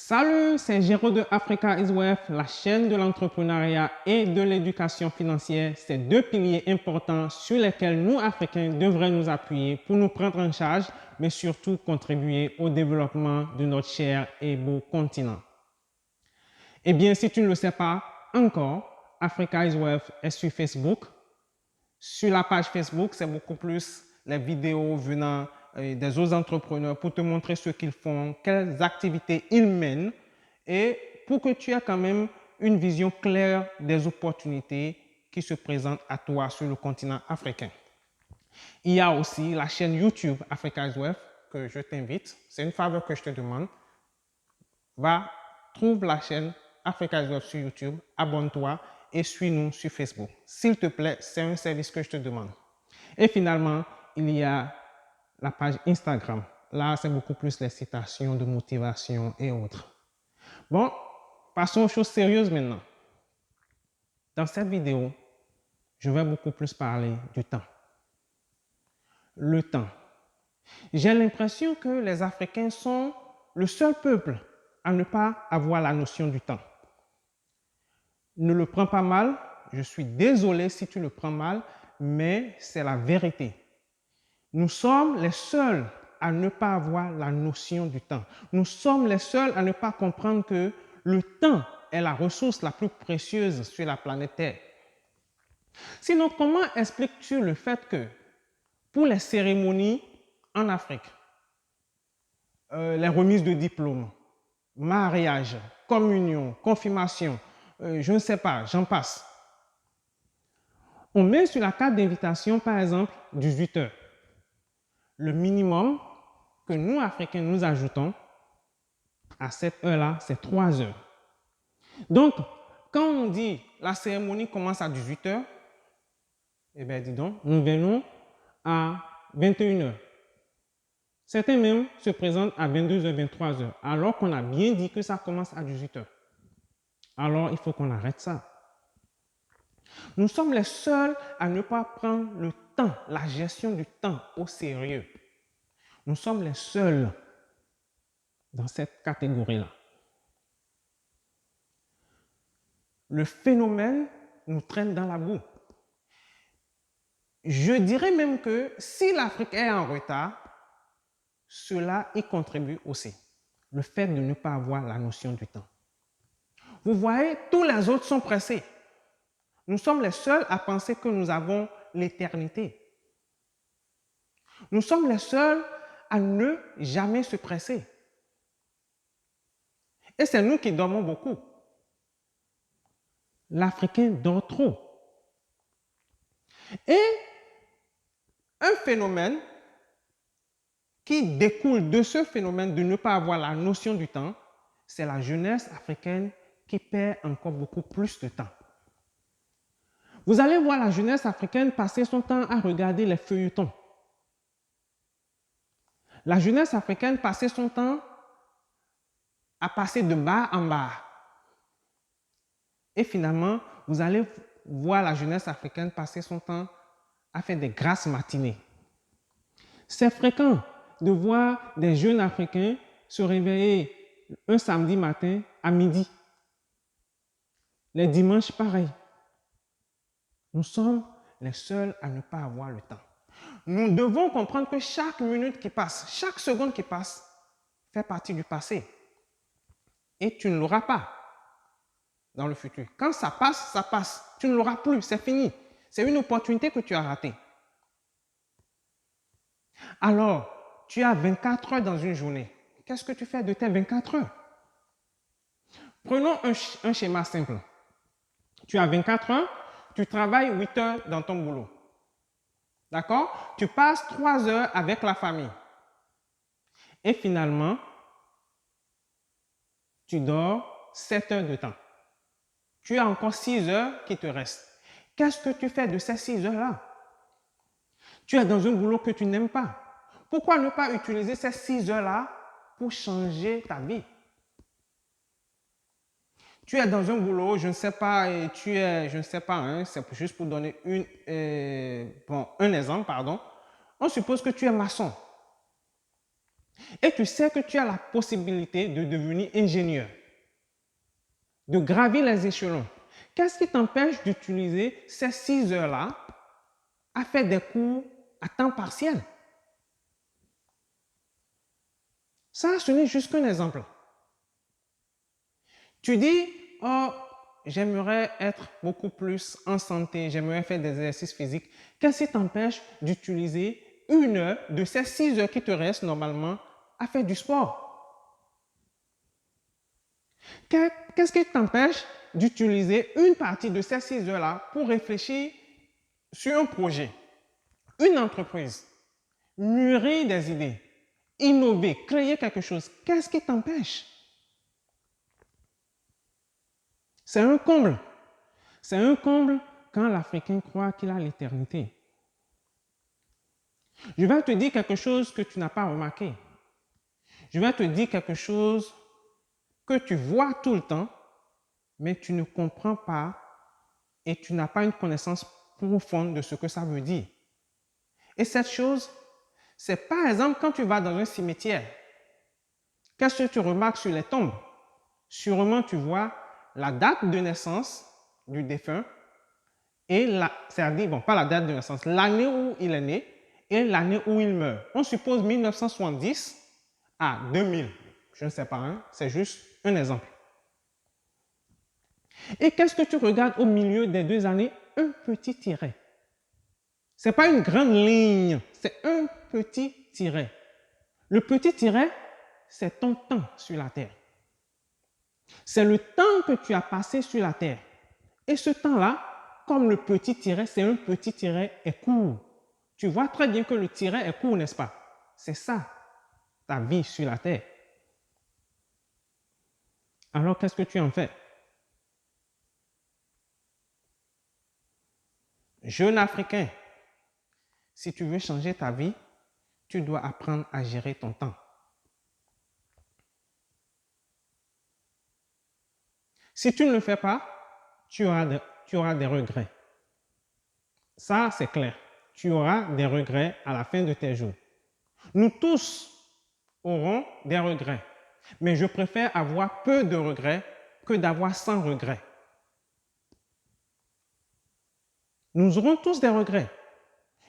Salut, c'est Géraud de Africa is Wealth, la chaîne de l'entrepreneuriat et de l'éducation financière. C'est deux piliers importants sur lesquels nous, Africains, devrions nous appuyer pour nous prendre en charge, mais surtout contribuer au développement de notre cher et beau continent. Eh bien, si tu ne le sais pas encore, Africa is Wealth est sur Facebook. Sur la page Facebook, c'est beaucoup plus les vidéos venant des autres entrepreneurs pour te montrer ce qu'ils font, quelles activités ils mènent et pour que tu aies quand même une vision claire des opportunités qui se présentent à toi sur le continent africain. Il y a aussi la chaîne YouTube Africa's Wealth que je t'invite. C'est une faveur que je te demande. Va, trouve la chaîne Africa's Wealth sur YouTube, abonne-toi et suis-nous sur Facebook. S'il te plaît, c'est un service que je te demande. Et finalement, il y a la page Instagram. Là, c'est beaucoup plus les citations de motivation et autres. Bon, passons aux choses sérieuses maintenant. Dans cette vidéo, je vais beaucoup plus parler du temps. Le temps. J'ai l'impression que les Africains sont le seul peuple à ne pas avoir la notion du temps. Ne le prends pas mal, je suis désolé si tu le prends mal, mais c'est la vérité. Nous sommes les seuls à ne pas avoir la notion du temps. Nous sommes les seuls à ne pas comprendre que le temps est la ressource la plus précieuse sur la planète Terre. Sinon, comment expliques-tu le fait que pour les cérémonies en Afrique, les remises de diplômes, mariage, communion, confirmation, je ne sais pas, j'en passe. On met sur la carte d'invitation, par exemple, 18 heures. Le minimum que nous, Africains, nous ajoutons à cette heure-là, c'est 3 heures. Donc, quand on dit la cérémonie commence à 18 heures, eh bien, dis donc, nous venons à 21 heures. Certains même se présentent à 22 heures, 23 heures, alors qu'on a bien dit que ça commence à 18 heures. Alors, il faut qu'on arrête ça. Nous sommes les seuls à ne pas prendre le temps, la gestion du temps au sérieux. Nous sommes les seuls dans cette catégorie-là. Le phénomène nous traîne dans la boue. Je dirais même que si l'Afrique est en retard, cela y contribue aussi. Le fait de ne pas avoir la notion du temps. Vous voyez, tous les autres sont pressés. Nous sommes les seuls à penser que nous avons l'éternité. Nous sommes les seuls à ne jamais se presser. Et c'est nous qui dormons beaucoup. L'Africain dort trop. Et un phénomène qui découle de ce phénomène de ne pas avoir la notion du temps, c'est la jeunesse africaine qui perd encore beaucoup plus de temps. Vous allez voir la jeunesse africaine passer son temps à regarder les feuilletons. La jeunesse africaine passer son temps à passer de bar en bar. Et finalement, vous allez voir la jeunesse africaine passer son temps à faire des grasses matinées. C'est fréquent de voir des jeunes Africains se réveiller un samedi matin à midi. Les dimanches, pareil. Nous sommes les seuls à ne pas avoir le temps. Nous devons comprendre que chaque minute qui passe, chaque seconde qui passe, fait partie du passé. Et tu ne l'auras pas dans le futur. Quand ça passe, ça passe. Tu ne l'auras plus, c'est fini. C'est une opportunité que tu as ratée. Alors, tu as 24 heures dans une journée. Qu'est-ce que tu fais de tes 24 heures? Prenons un schéma simple. Tu as 24 heures, tu travailles 8 heures dans ton boulot. D'accord? Tu passes 3 heures avec la famille. Et finalement, tu dors 7 heures de temps. Tu as encore 6 heures qui te restent. Qu'est-ce que tu fais de ces 6 heures-là? Tu es dans un boulot que tu n'aimes pas. Pourquoi ne pas utiliser ces 6 heures-là pour changer ta vie? Tu es dans un boulot, je ne sais pas, et tu es, je ne sais pas, hein, c'est juste pour donner un exemple, pardon. On suppose que tu es maçon. et tu sais que tu as la possibilité de devenir ingénieur, de gravir les échelons, qu'est-ce qui t'empêche d'utiliser ces 6 heures-là à faire des cours à temps partiel? Ça, ce n'est juste qu'un exemple. Tu dis, oh, j'aimerais être beaucoup plus en santé, j'aimerais faire des exercices physiques. Qu'est-ce qui t'empêche d'utiliser 1 heure de ces 6 heures qui te restent normalement à faire du sport? Qu'est-ce qui t'empêche d'utiliser une partie de ces 6 heures-là pour réfléchir sur un projet, une entreprise, mûrir des idées, innover, créer quelque chose? Qu'est-ce qui t'empêche? C'est un comble. C'est un comble quand l'Africain croit qu'il a l'éternité. Je vais te dire quelque chose que tu n'as pas remarqué. Je vais te dire quelque chose que tu vois tout le temps, mais tu ne comprends pas et tu n'as pas une connaissance profonde de ce que ça veut dire. Et cette chose, c'est par exemple quand tu vas dans un cimetière, qu'est-ce que tu remarques sur les tombes? Sûrement tu vois la date de naissance du défunt et c'est-à-dire, bon, pas la date de naissance, l'année où il est né et l'année où il meurt. On suppose 1970 à 2000. Je ne sais pas, hein? C'est juste un exemple. Et qu'est-ce que tu regardes au milieu des 2 années? Un petit tiret. Ce n'est pas une grande ligne, c'est un petit tiret. Le petit tiret, c'est ton temps sur la terre. C'est le temps que tu as passé sur la terre. Et ce temps-là, comme le petit tiret, c'est un petit tiret est court. Tu vois très bien que le tiret est court, n'est-ce pas? C'est ça, ta vie sur la terre. Alors, qu'est-ce que tu en fais? Jeune Africain, si tu veux changer ta vie, tu dois apprendre à gérer ton temps. Si tu ne le fais pas, tu auras des regrets. Ça, c'est clair. Tu auras des regrets à la fin de tes jours. Nous tous aurons des regrets, mais je préfère avoir peu de regrets que d'avoir 100 regrets. Nous aurons tous des regrets.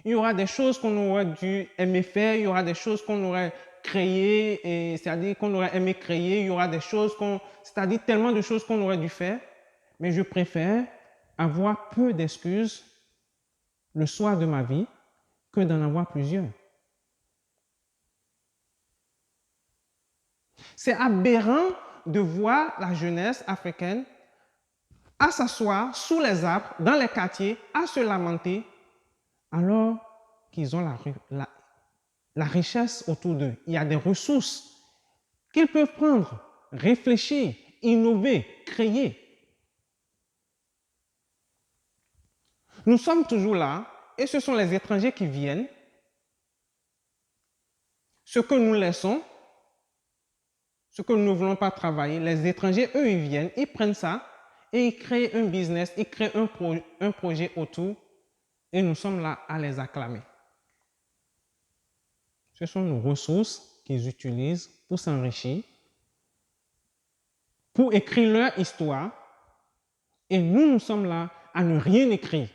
Il y aura des choses qu'on aurait dû aimer faire, il y aura des choses qu'on aurait créées, c'est-à-dire qu'on aurait aimé créer, il y aura des choses c'est-à-dire tellement de choses qu'on aurait dû faire, mais je préfère avoir peu d'excuses le soir de ma vie que d'en avoir plusieurs. C'est aberrant de voir la jeunesse africaine à s'asseoir sous les arbres, dans les quartiers, à se lamenter, alors qu'ils ont la richesse autour d'eux. Il y a des ressources qu'ils peuvent prendre, réfléchir, innover, créer. Nous sommes toujours là et ce sont les étrangers qui viennent. Ce que nous laissons, ce que nous ne voulons pas travailler, les étrangers, eux, ils viennent, ils prennent ça et ils créent un business, ils créent un projet autour et nous sommes là à les acclamer. Ce sont nos ressources qu'ils utilisent pour s'enrichir, pour écrire leur histoire et nous sommes là à ne rien écrire.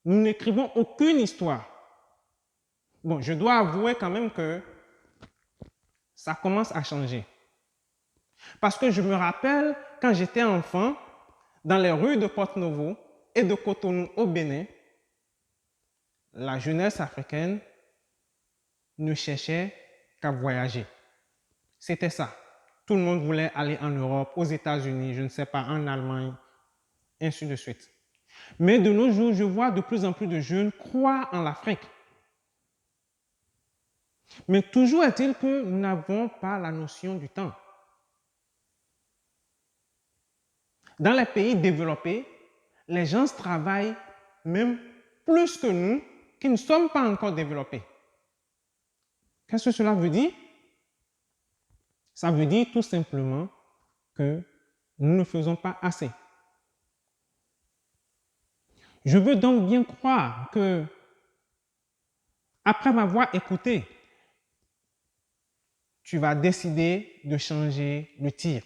Nous n'écrivons aucune histoire. Bon, je dois avouer quand même que ça commence à changer. Parce que je me rappelle, quand j'étais enfant, dans les rues de Porto-Novo et de Cotonou au Bénin, la jeunesse africaine ne cherchait qu'à voyager. C'était ça. Tout le monde voulait aller en Europe, aux États-Unis, je ne sais pas, en Allemagne, ainsi de suite. Mais de nos jours, je vois de plus en plus de jeunes croire en l'Afrique. Mais toujours est-il que nous n'avons pas la notion du temps. Dans les pays développés, les gens travaillent même plus que nous qui ne sommes pas encore développés. Qu'est-ce que cela veut dire? Ça veut dire tout simplement que nous ne faisons pas assez. Je veux donc bien croire que, après m'avoir écouté, tu vas décider de changer le tir.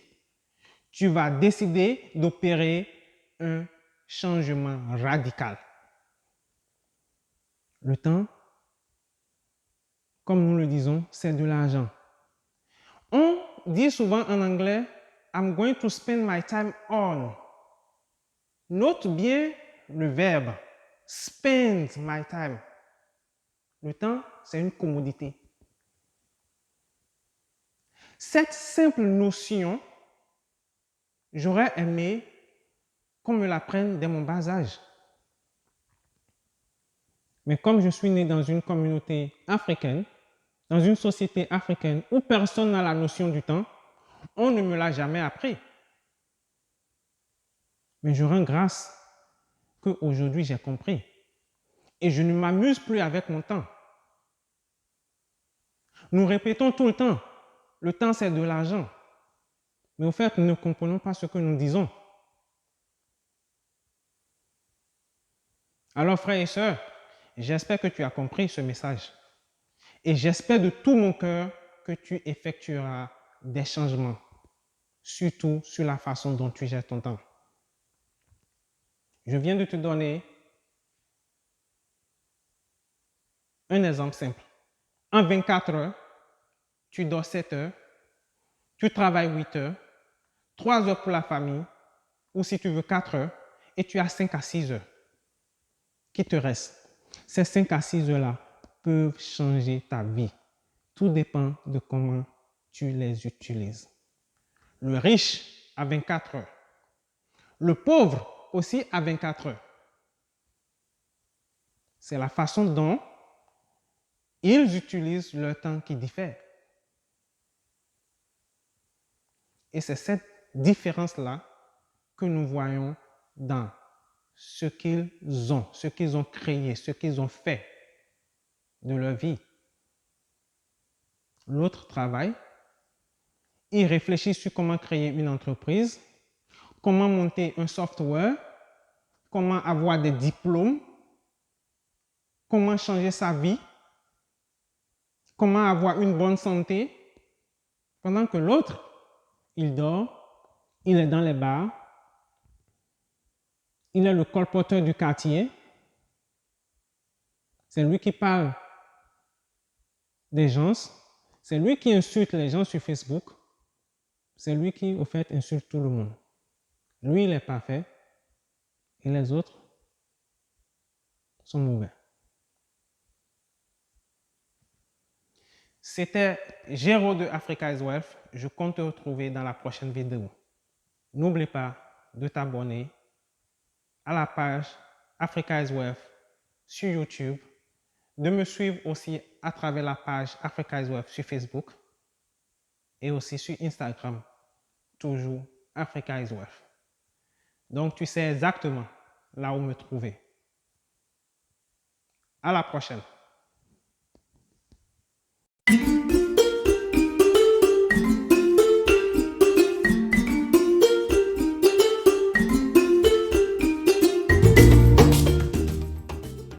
Tu vas décider d'opérer un changement radical. Le temps, comme nous le disons, c'est de l'argent. On dit souvent en anglais, I'm going to spend my time on. Note bien le verbe spend my time. Le temps, c'est une commodité. Cette simple notion, j'aurais aimé qu'on me l'apprenne dès mon bas âge. Mais comme je suis né dans une communauté africaine, dans une société africaine où personne n'a la notion du temps, on ne me l'a jamais appris. Mais je rends grâce qu'aujourd'hui j'ai compris. Et je ne m'amuse plus avec mon temps. Nous répétons tout le temps c'est de l'argent. Mais au fait, nous ne comprenons pas ce que nous disons. Alors frères et sœurs, j'espère que tu as compris ce message. Et j'espère de tout mon cœur que tu effectueras des changements, surtout sur la façon dont tu gères ton temps. Je viens de te donner un exemple simple. En 24 heures, tu dors 7 heures, tu travailles 8 heures, 3 heures pour la famille, ou si tu veux 4 heures, et tu as 5 à 6 heures qui te restent. Ces 5 à 6 heures-là peuvent changer ta vie. Tout dépend de comment tu les utilises. Le riche a 24 heures. Le pauvre aussi a 24 heures. C'est la façon dont ils utilisent leur temps qui diffère. Et c'est cette différence-là que nous voyons dans ce qu'ils ont créé, ce qu'ils ont fait de leur vie. L'autre travaille, il réfléchit sur comment créer une entreprise, comment monter un software, comment avoir des diplômes, comment changer sa vie, comment avoir une bonne santé, pendant que l'autre, il dort, il est dans les bars, il est le colporteur du quartier, c'est lui qui parle des gens, c'est lui qui insulte les gens sur Facebook, c'est lui qui, au fait, insulte tout le monde. Lui, il est parfait et les autres sont mauvais. C'était Géraud de Africa is Wealth. Je compte te retrouver dans la prochaine vidéo. N'oublie pas de t'abonner à la page Africa is Wealth sur YouTube, de me suivre aussi à travers la page Africa is Wealth sur Facebook et aussi sur Instagram, toujours Africa is Wealth. Donc, tu sais exactement là où me trouver. À la prochaine.